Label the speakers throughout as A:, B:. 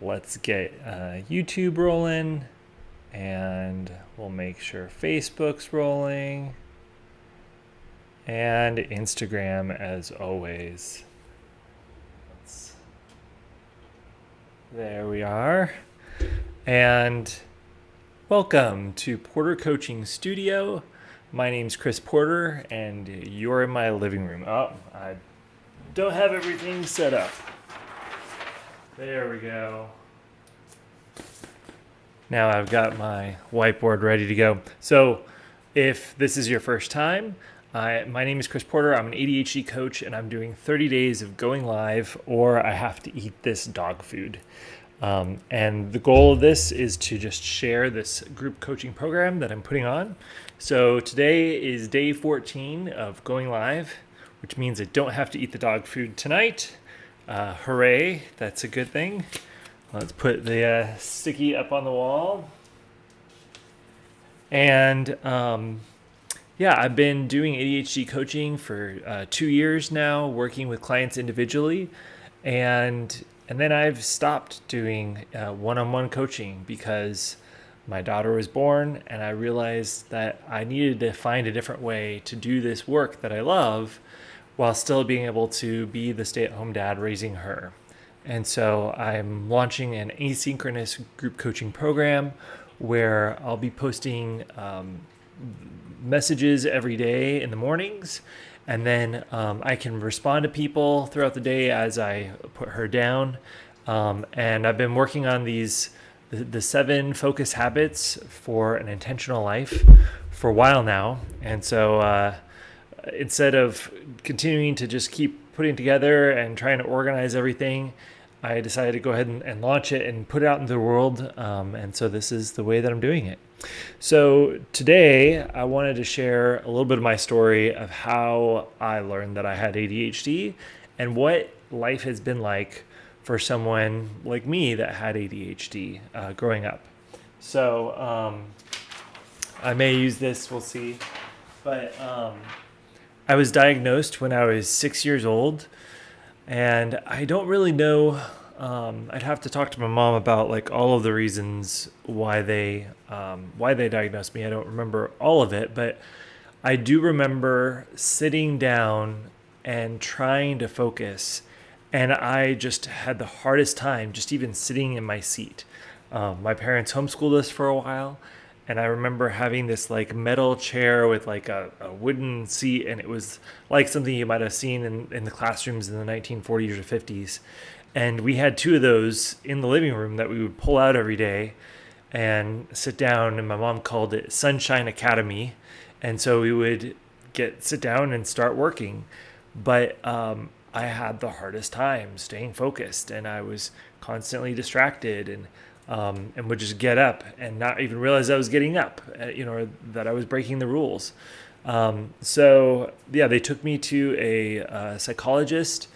A: let's get YouTube rolling, and we'll make sure Facebook's rolling, and Instagram as always. There we are. And welcome to Porter Coaching Studio. My name's Chris Porter, and you're in my living room. Oh, I don't have everything set up. There we go. Now I've got my whiteboard ready to go. So if this is your first time, my name is Chris Porter. I'm an ADHD coach, and I'm doing 30 days of going live, or I have to eat this dog food. And the goal of this is to just share this group coaching program that I'm putting on. So today is day 14 of going live, which means I don't have to eat the dog food tonight. Hooray, that's a good thing. Let's put the sticky up on the wall. And I've been doing ADHD coaching for 2 years now, working with clients individually. And then I've stopped doing one-on-one coaching because my daughter was born, and I realized that I needed to find a different way to do this work that I love while still being able to be the stay-at-home dad raising her. And so I'm launching an asynchronous group coaching program where I'll be posting messages every day in the mornings, and then I can respond to people throughout the day as I put her down. And I've been working on the 7 focus habits for an intentional life for a while now. And so instead of continuing to just keep putting together and trying to organize everything, I decided to go ahead and launch it and put it out into the world. And so this is the way that I'm doing it. So today I wanted to share a little bit of my story of how I learned that I had ADHD and what life has been like for someone like me that had ADHD growing up. So I may use this, we'll see. But I was diagnosed when I was 6 years old, and I don't really know. I'd have to talk to my mom about like all of the reasons why they diagnosed me. I don't remember all of it, but I do remember sitting down and trying to focus, and I just had the hardest time just even sitting in my seat. My parents homeschooled us for a while, and I remember having this like metal chair with like a wooden seat, and it was like something you might have seen in the classrooms in the 1940s or 50s. And we had 2 of those in the living room that we would pull out every day and sit down, and my mom called it Sunshine Academy. And so we would sit down and start working. But I had the hardest time staying focused, and I was constantly distracted, and would just get up and not even realize I was getting up, or that I was breaking the rules. They took me to a psychologist,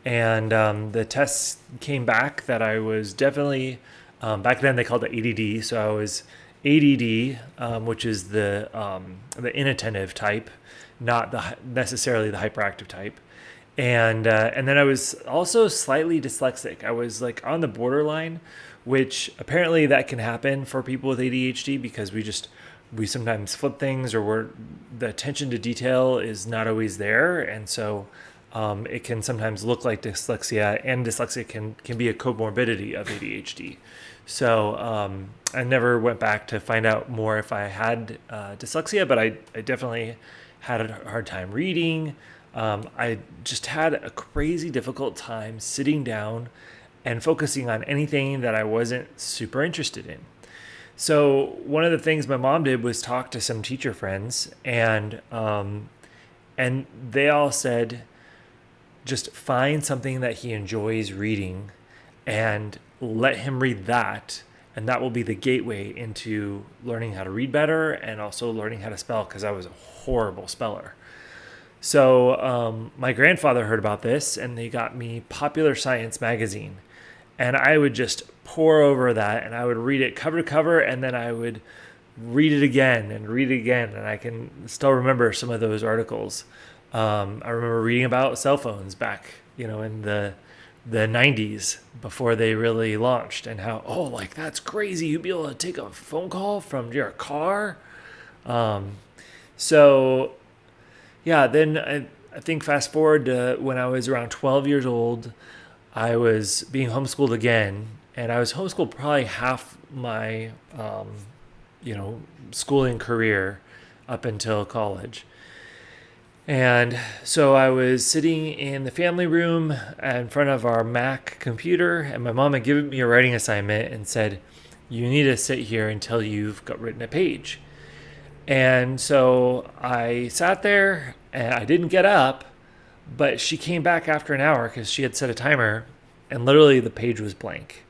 A: and the tests came back that I was definitely, back then they called it ADD, so I was ADD, which is the inattentive type, not necessarily the hyperactive type. And then I was also slightly dyslexic. I was like on the borderline, which apparently that can happen for people with ADHD because we sometimes flip things, or the attention to detail is not always there. And so it can sometimes look like dyslexia, and dyslexia can be a comorbidity of ADHD. So I never went back to find out more if I had dyslexia, but I definitely had a hard time reading. I just had a crazy difficult time sitting down and focusing on anything that I wasn't super interested in. So one of the things my mom did was talk to some teacher friends, and they all said, just find something that he enjoys reading and let him read that. And that will be the gateway into learning how to read better and also learning how to spell, because I was a horrible speller. So my grandfather heard about this, and they got me Popular Science magazine. And I would just pore over that, and I would read it cover to cover, and then I would read it again and read it again. And I can still remember some of those articles. I remember reading about cell phones back, in the the 90s before they really launched, and how, oh, like that's crazy. You'd be able to take a phone call from your car. So yeah, then I think fast forward to when I was around 12 years old, I was being homeschooled again, and I was homeschooled probably half my, you know, schooling career up until college. And so I was sitting in the family room in front of our Mac computer, and my mom had given me a writing assignment and said, "You need to sit here until you've got written a page." And so I sat there and I didn't get up, but she came back after an hour because she had set a timer, and literally the page was blank.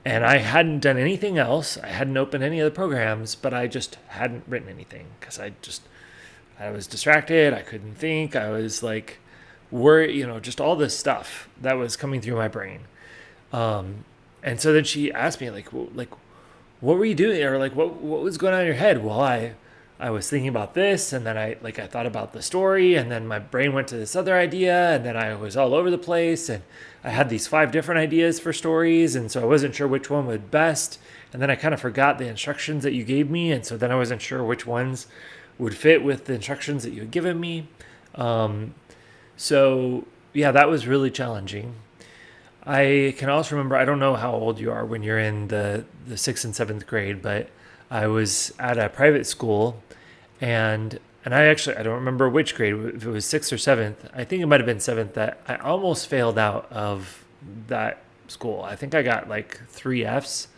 A: And I hadn't done anything else. I hadn't opened any of the programs, but I just hadn't written anything because I was distracted. I couldn't think. I was like, worried, you know, just all this stuff that was coming through my brain. And so then she asked me like, what were you doing? Or like, what was going on in your head? Well, I was thinking about this, and then I thought about the story, and then my brain went to this other idea, and then I was all over the place, and I had these 5 different ideas for stories, and so I wasn't sure which one would best. And then I kind of forgot the instructions that you gave me, and so then I wasn't sure which ones would fit with the instructions that you had given me. So yeah, that was really challenging. I can also remember, I don't know how old you are when you're in the 6th and 7th grade, but I was at a private school, and I don't remember which grade, if it was 6th or 7th. I think it might have been 7th that I almost failed out of that school. I think I got like 3 Fs.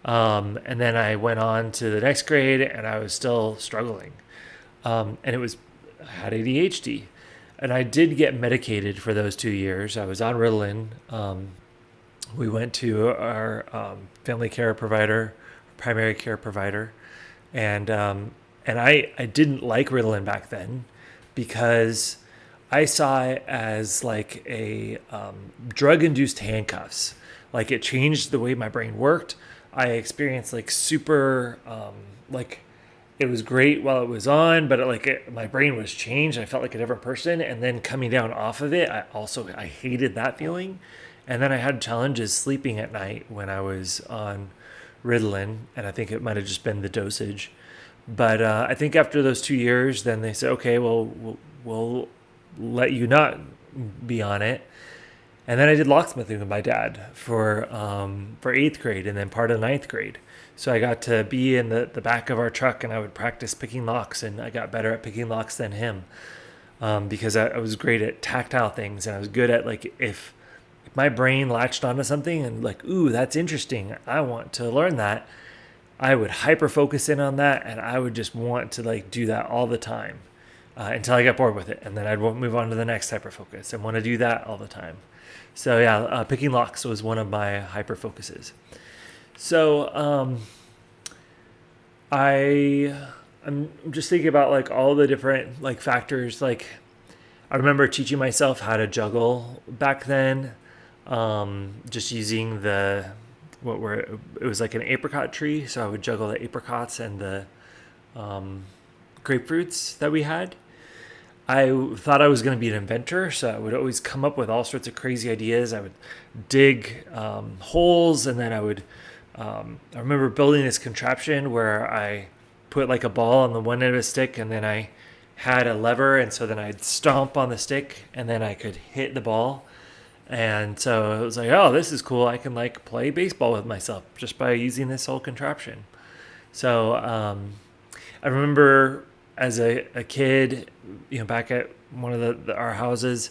A: And then I went on to the next grade, and I was still struggling. And I had ADHD, and I did get medicated for those 2 years. I was on Ritalin. We went to our family care provider, primary care provider, and I didn't like Ritalin back then because I saw it as like a drug-induced handcuffs. Like it changed the way my brain worked. I experienced like super like it was great while it was on, but my brain was changed. I felt like a different person, and then coming down off of it, I hated that feeling. And then I had challenges sleeping at night when I was on Ritalin, and I think it might have just been the dosage. But I think after those 2 years, then they said, okay, well, we'll let you not be on it. And then I did locksmithing with my dad for 8th grade and then part of 9th grade. So I got to be in the back of our truck, and I would practice picking locks, and I got better at picking locks than him because I was great at tactile things, and I was good at like if my brain latched onto something and like, ooh, that's interesting, I want to learn that, I would hyper focus in on that, and I would just want to like do that all the time until I got bored with it, and then I'd move on to the next hyper focus and want to do that all the time. So yeah, picking locks was one of my hyper focuses. So I'm just thinking about like all the different like factors. Like I remember teaching myself how to juggle back then, just using it was like an apricot tree, so I would juggle the apricots and the grapefruits that we had. I thought I was going to be an inventor, so I would always come up with all sorts of crazy ideas. I would dig holes, and then I remember building this contraption where I put like a ball on the one end of a stick, and then I had a lever, and so then I'd stomp on the stick, and then I could hit the ball. And so it was like, oh, this is cool. I can like play baseball with myself just by using this whole contraption. So I remember as a kid, back at one of our houses,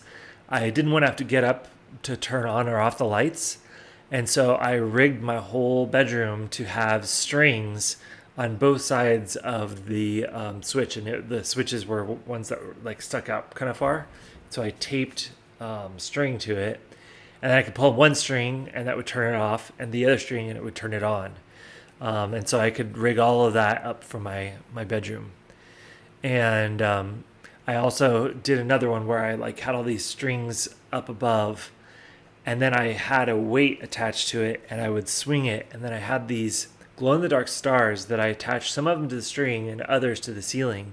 A: I didn't want to have to get up to turn on or off the lights. And so I rigged my whole bedroom to have strings on both sides of the switch. And the switches were ones that were like stuck out kind of far. So I taped string to it. And I could pull one string and that would turn it off, and the other string and it would turn it on. And so I could rig all of that up for my bedroom. And I also did another one where I like had all these strings up above, and then I had a weight attached to it, and I would swing it, and then I had these glow-in-the-dark stars that I attached, some of them to the string and others to the ceiling.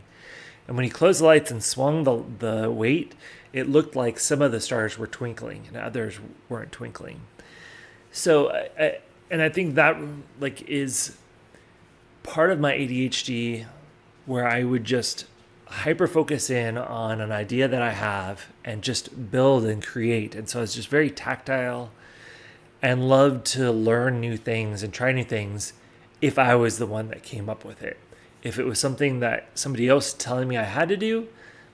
A: And when you closed the lights and swung the weight, it looked like some of the stars were twinkling and others weren't twinkling. So I think that like is part of my ADHD, where I would just hyper focus in on an idea that I have and just build and create. And so it's just very tactile and loved to learn new things and try new things if I was the one that came up with it. If it was something that somebody else telling me I had to do,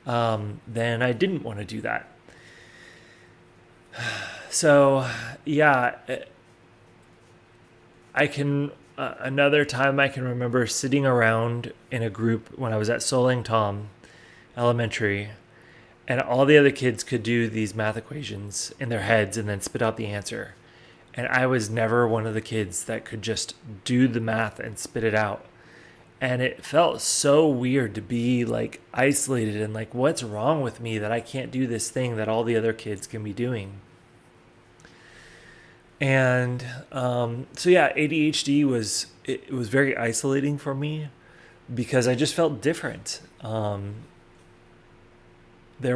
A: then I didn't want to do that. So, yeah, I can, another time I can remember sitting around in a group when I was at Solang Tom Elementary, and all the other kids could do these math equations in their heads and then spit out the answer. And I was never one of the kids that could just do the math and spit it out. And it felt so weird to be like isolated and like, what's wrong with me that I can't do this thing that all the other kids can be doing? And so yeah, ADHD was very isolating for me because I just felt different. There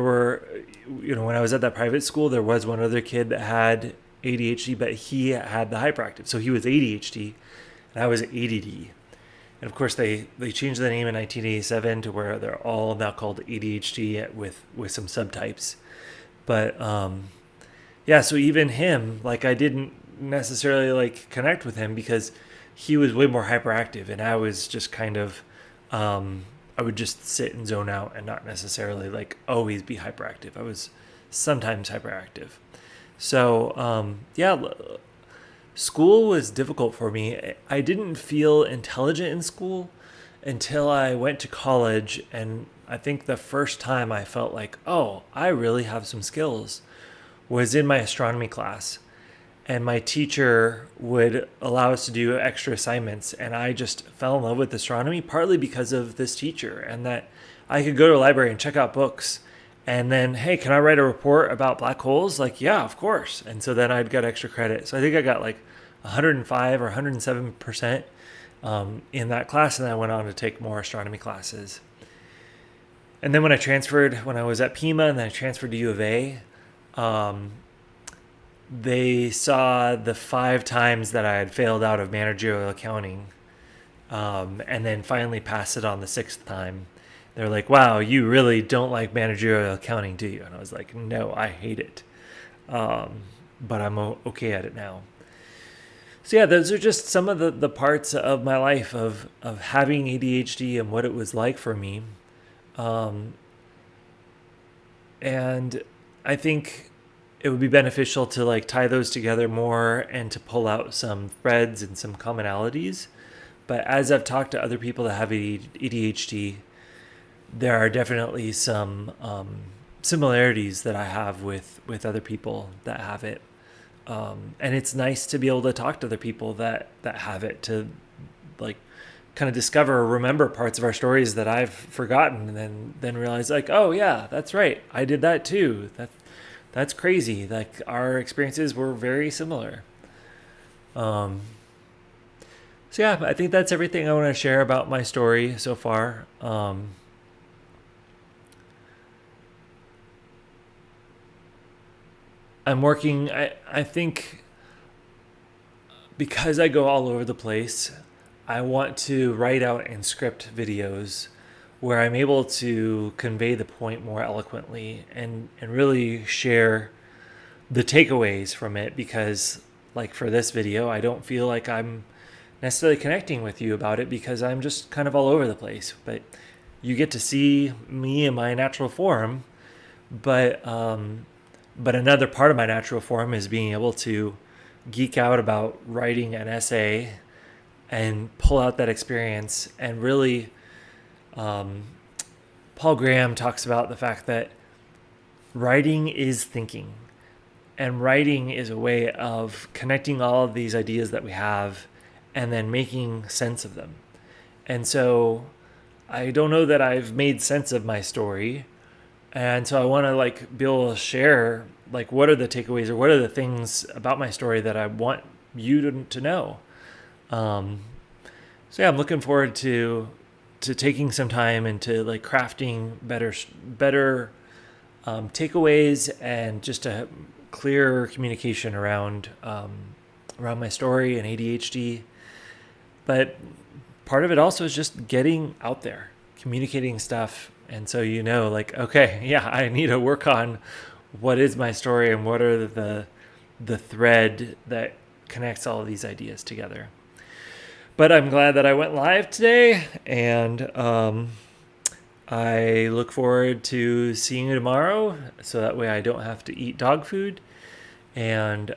A: were, when I was at that private school, there was one other kid that had ADHD, but he had the hyperactive. So he was ADHD and I was ADD. And of course, they changed the name in 1987 to where they're all now called ADHD with some subtypes. But yeah, so even him, like I didn't necessarily like connect with him because he was way more hyperactive, and I was just kind of, I would just sit and zone out and not necessarily like always be hyperactive. I was sometimes hyperactive. So yeah. School was difficult for me. I didn't feel intelligent in school until I went to college. And I think the first time I felt like, oh, I really have some skills was in my astronomy class. And my teacher would allow us to do extra assignments. And I just fell in love with astronomy, partly because of this teacher, and that I could go to a library and check out books. And then, hey, can I write a report about black holes? Like, yeah, of course. And so then I'd get extra credit. So I think I got like 105 or 107% in that class. And then I went on to take more astronomy classes. And then when I was at Pima and then I transferred to U of A, they saw the 5 times that I had failed out of managerial accounting, and then finally passed it on the 6th time. They're like, wow, you really don't like managerial accounting, do you? And I was like, no, I hate it. But I'm okay at it now. So yeah, those are just some of the parts of my life of having ADHD and what it was like for me. And I think it would be beneficial to like tie those together more and to pull out some threads and some commonalities. But as I've talked to other people that have ADHD, there are definitely some similarities that I have with other people that have it. And it's nice to be able to talk to other people that have it, to like kind of discover or remember parts of our stories that I've forgotten, and then realize like, oh yeah, that's right, I did that too. That's crazy. Like our experiences were very similar. So yeah, I think that's everything I want to share about my story so far. I'm working, I think because I go all over the place, I want to write out and script videos where I'm able to convey the point more eloquently and really share the takeaways from it, because like for this video, I don't feel like I'm necessarily connecting with you about it because I'm just kind of all over the place. But you get to see me in my natural form, but another part of my natural form is being able to geek out about writing an essay and pull out that experience. And really, Paul Graham talks about the fact that writing is thinking, and writing is a way of connecting all of these ideas that we have and then making sense of them. And so I don't know that I've made sense of my story. And so I want to like be able to share like what are the takeaways or what are the things about my story that I want you to know. So yeah, I'm looking forward to taking some time and to like crafting better takeaways and just a clear communication around my story and ADHD. But part of it also is just getting out there, communicating stuff. And so, like, okay, yeah, I need to work on what is my story and what are the thread that connects all of these ideas together. But I'm glad that I went live today, and I look forward to seeing you tomorrow, so that way I don't have to eat dog food. And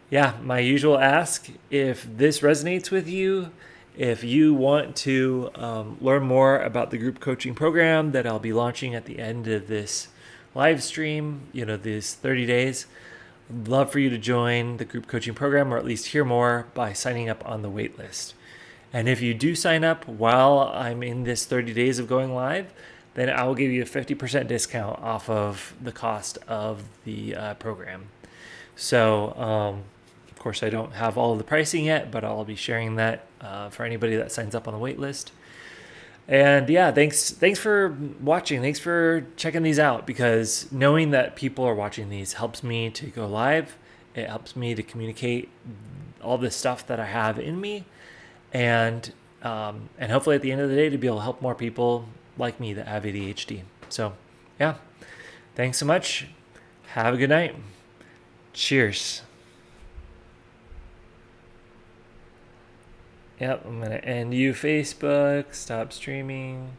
A: yeah, my usual ask, if this resonates with you, if you want to learn more about the group coaching program that I'll be launching at the end of this live stream, these 30 days, I'd love for you to join the group coaching program, or at least hear more by signing up on the wait list. And if you do sign up while I'm in this 30 days of going live, then I will give you a 50% discount off of the cost of the program. So, of course, I don't have all of the pricing yet, but I'll be sharing that for anybody that signs up on the wait list. And yeah, thanks for watching. Thanks for checking these out, because knowing that people are watching these helps me to go live. It helps me to communicate all this stuff that I have in me, and hopefully at the end of the day to be able to help more people like me that have ADHD. So yeah, thanks so much. Have a good night. Cheers. Yep, I'm going to end you, Facebook. Stop streaming.